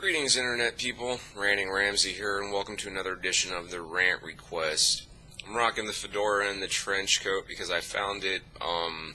Greetings, Internet people. RantingRamsay here, and welcome to another edition of the Rant Request. I'm rocking the fedora and the trench coat because I found it, I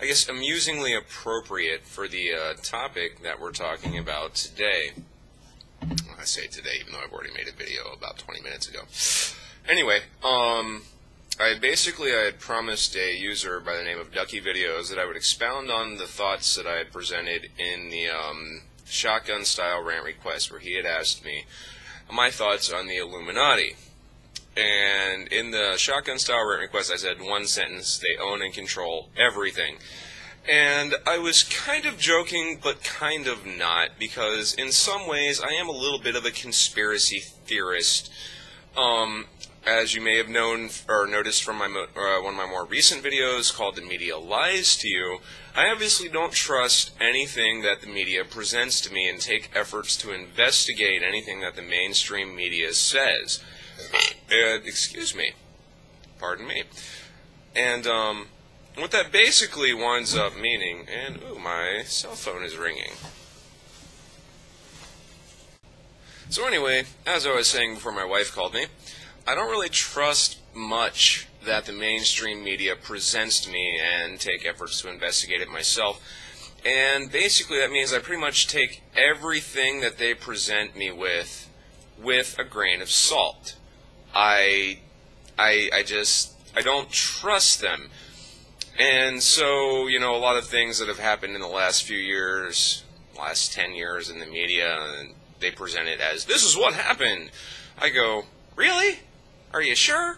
guess, amusingly appropriate for the topic that we're talking about today. I say today, even though I've already made a video about 20 minutes ago. Anyway, I had promised a user by the name of Ducky Videos that I would expound on the thoughts that I had presented in the shotgun-style rant request, where he had asked me my thoughts on the Illuminati. And in the shotgun-style rant request, I said one sentence: they own and control everything. And I was kind of joking, but kind of not, because in some ways I am a little bit of a conspiracy theorist. As you may have known or noticed from my one of my more recent videos called "The Media Lies to You," I obviously don't trust anything that the media presents to me and take efforts to investigate anything that the mainstream media says. Excuse me. Pardon me. And what that basically winds up meaning, and ooh, my cell phone is ringing. So anyway, as I was saying before my wife called me, I don't really trust much that the mainstream media presents to me and take efforts to investigate it myself. And basically that means I pretty much take everything that they present me with a grain of salt. I don't trust them. And so, you know, a lot of things that have happened in the last few years, last 10 years in the media, and they present it as, this is what happened. I go, really? Are you sure?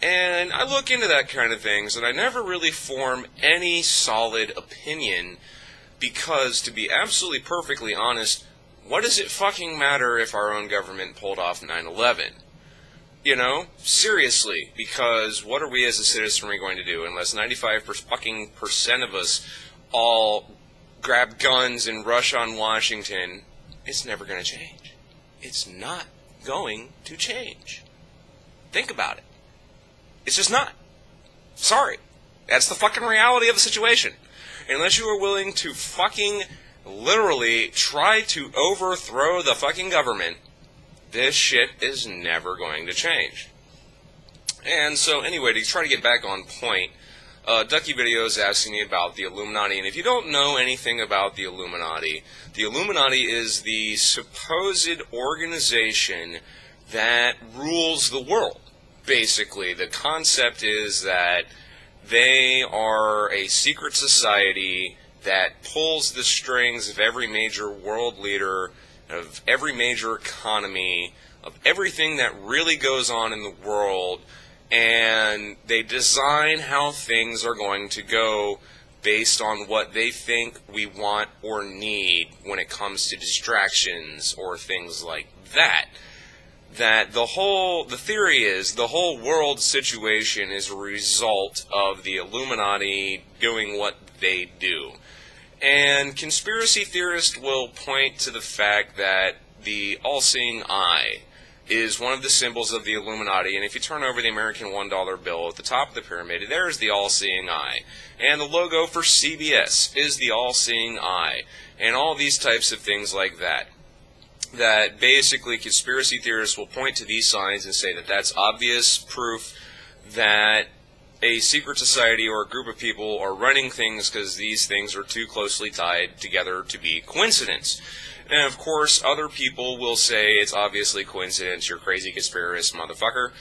And I look into that kind of things, and I never really form any solid opinion, because, to be absolutely perfectly honest, what does it fucking matter if our own government pulled off 9/11? You know? Seriously, because what are we as a citizenry going to do unless 95% of us all grab guns and rush on Washington? It's never going to change. It's not going to change. Think about it. It's just not. Sorry. That's the fucking reality of the situation. Unless you are willing to fucking literally try to overthrow the fucking government, this shit is never going to change. And so anyway, to try to get back on point, Ducky Videos asking me about the Illuminati. And if you don't know anything about the Illuminati is the supposed organization that rules the world. Basically, the concept is that they are a secret society that pulls the strings of every major world leader, of every major economy, of everything that really goes on in the world, and they design how things are going to go based on what they think we want or need when it comes to distractions or things like that. That the theory is the whole world situation is a result of the Illuminati doing what they do. And conspiracy theorists will point to the fact that the all-seeing eye is one of the symbols of the Illuminati, and if you turn over the American $1 bill at the top of the pyramid, there's the all-seeing eye. And the logo for CBS is the all-seeing eye, and all these types of things like that. That basically conspiracy theorists will point to these signs and say that that's obvious proof that a secret society or a group of people are running things because these things are too closely tied together to be coincidence. And of course, other people will say it's obviously coincidence, you're crazy conspiracist motherfucker,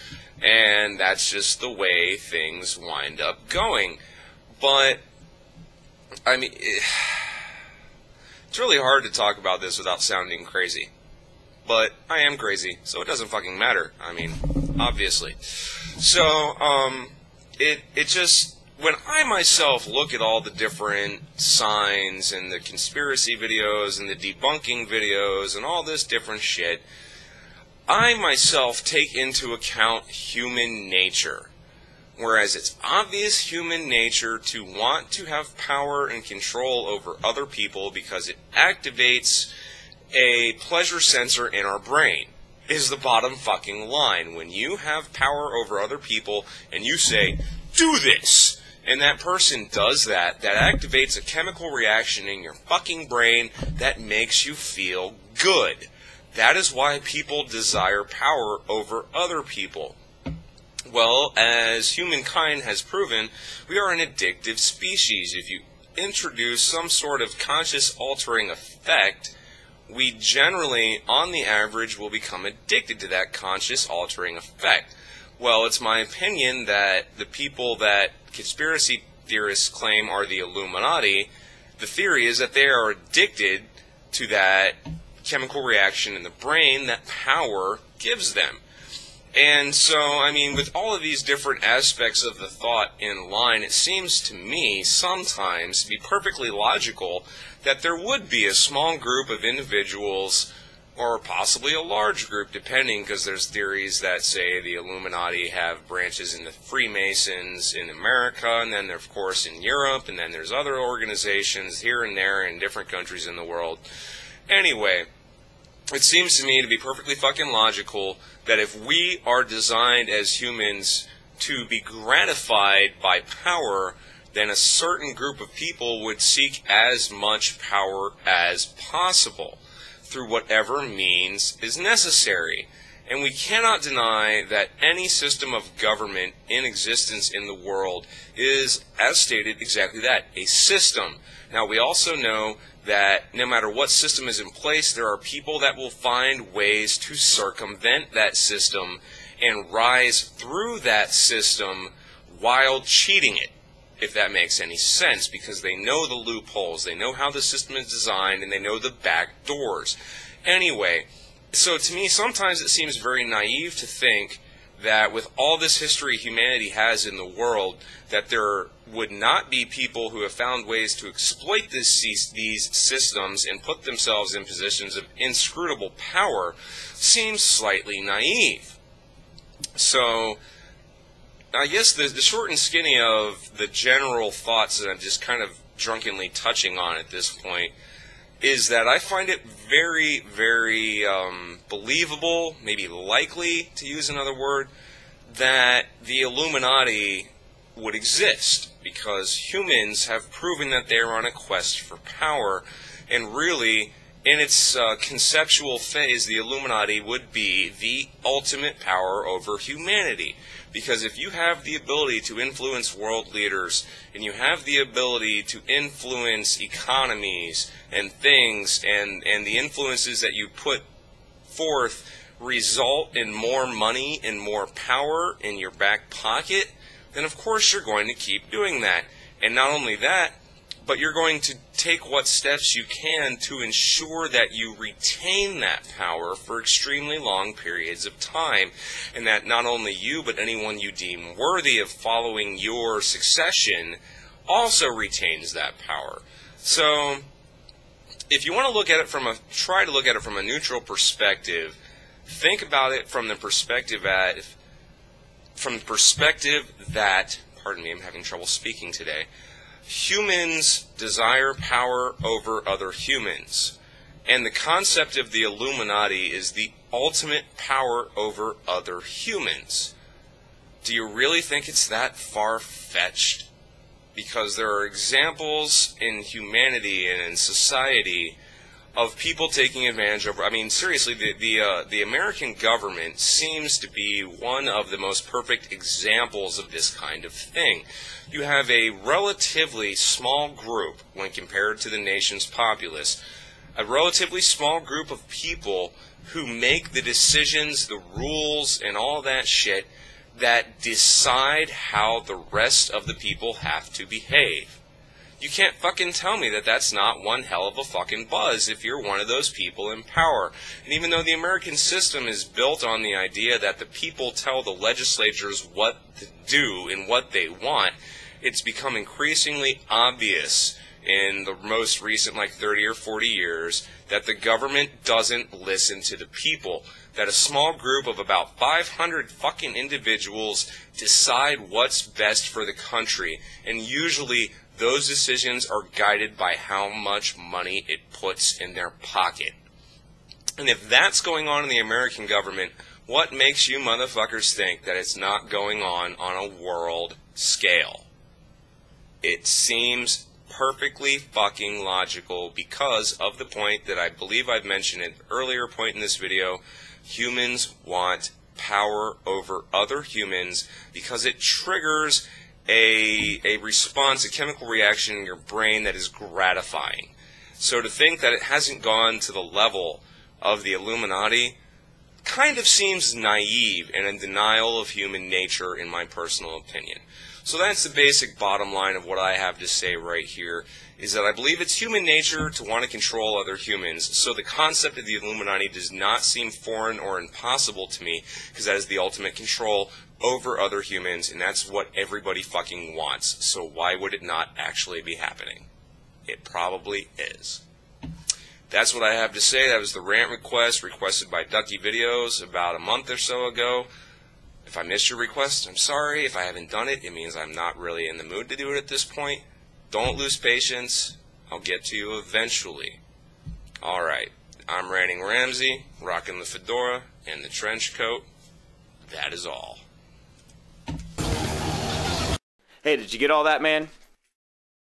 and that's just the way things wind up going. But, I mean, it's really hard to talk about this without sounding crazy. But I am crazy, so it doesn't fucking matter. I mean, obviously. So, it just, when I myself look at all the different signs and the conspiracy videos and the debunking videos and all this different shit, I myself take into account human nature. Whereas it's obvious human nature to want to have power and control over other people because it activates a pleasure sensor in our brain, is the bottom fucking line. When you have power over other people and you say, do this, and that person does that, that activates a chemical reaction in your fucking brain that makes you feel good. That is why people desire power over other people. Well, as humankind has proven, we are an addictive species. If you introduce some sort of conscious altering effect, we generally, on the average, will become addicted to that conscious altering effect. Well, it's my opinion that the people that conspiracy theorists claim are the Illuminati, the theory is that they are addicted to that chemical reaction in the brain that power gives them. And so, I mean, with all of these different aspects of the thought in line, it seems to me sometimes to be perfectly logical that there would be a small group of individuals, or possibly a large group, depending, because there's theories that say the Illuminati have branches in the Freemasons in America, and then, of course, in Europe, and then there's other organizations here and there in different countries in the world. Anyway, it seems to me to be perfectly fucking logical that if we are designed as humans to be gratified by power, then a certain group of people would seek as much power as possible through whatever means is necessary. And we cannot deny that any system of government in existence in the world is, as stated, exactly that, a system. Now, we also know that no matter what system is in place, there are people that will find ways to circumvent that system and rise through that system while cheating it, if that makes any sense, because they know the loopholes, they know how the system is designed, and they know the back doors. Anyway, so to me, sometimes it seems very naive to think that with all this history humanity has in the world, that there would not be people who have found ways to exploit these systems and put themselves in positions of inscrutable power. Seems slightly naive. So, I guess the short and skinny of the general thoughts that I'm just kind of drunkenly touching on at this point is that I find it very, very believable, maybe likely, to use another word, that the Illuminati would exist, because humans have proven that they are on a quest for power, and really, in its conceptual phase, the Illuminati would be the ultimate power over humanity. Because if you have the ability to influence world leaders, and you have the ability to influence economies and things, and the influences that you put forth result in more money and more power in your back pocket, then of course you're going to keep doing that. And not only that, but you're going to take what steps you can to ensure that you retain that power for extremely long periods of time, and that not only you, but anyone you deem worthy of following your succession also retains that power. So, if you want to look at it try to look at it from a neutral perspective, think about it from the perspective that, pardon me, I'm having trouble speaking today, humans desire power over other humans. And the concept of the Illuminati is the ultimate power over other humans. Do you really think it's that far-fetched? Because there are examples in humanity and in society of people taking advantage of, I mean, seriously, the American government seems to be one of the most perfect examples of this kind of thing. You have a relatively small group, when compared to the nation's populace, a relatively small group of people who make the decisions, the rules, and all that shit that decide how the rest of the people have to behave. You can't fucking tell me that that's not one hell of a fucking buzz if you're one of those people in power. And even though the American system is built on the idea that the people tell the legislatures what to do and what they want, it's become increasingly obvious in the most recent, 30 or 40 years, that the government doesn't listen to the people. That a small group of about 500 fucking individuals decide what's best for the country. And usually those decisions are guided by how much money it puts in their pocket. And if that's going on in the American government, what makes you motherfuckers think that it's not going on a world scale? It seems perfectly fucking logical because of the point that I believe I've mentioned at an earlier point in this video. Humans want power over other humans because it triggers a response, a chemical reaction in your brain that is gratifying. So to think that it hasn't gone to the level of the Illuminati kind of seems naive and in denial of human nature, in my personal opinion. So that's the basic bottom line of what I have to say right here, is that I believe it's human nature to want to control other humans. So the concept of the Illuminati does not seem foreign or impossible to me, because that is the ultimate control over other humans, and that's what everybody fucking wants. So why would it not actually be happening? It probably is. That's what I have to say. That was the rant request requested by Ducky Videos about a month or so ago. If I missed your request, I'm sorry. If I haven't done it, it means I'm not really in the mood to do it at this point. Don't lose patience. I'll get to you eventually. Alright, I'm RantingRamsay, rocking the fedora and the trench coat. That is all. Hey, did you get all that, man?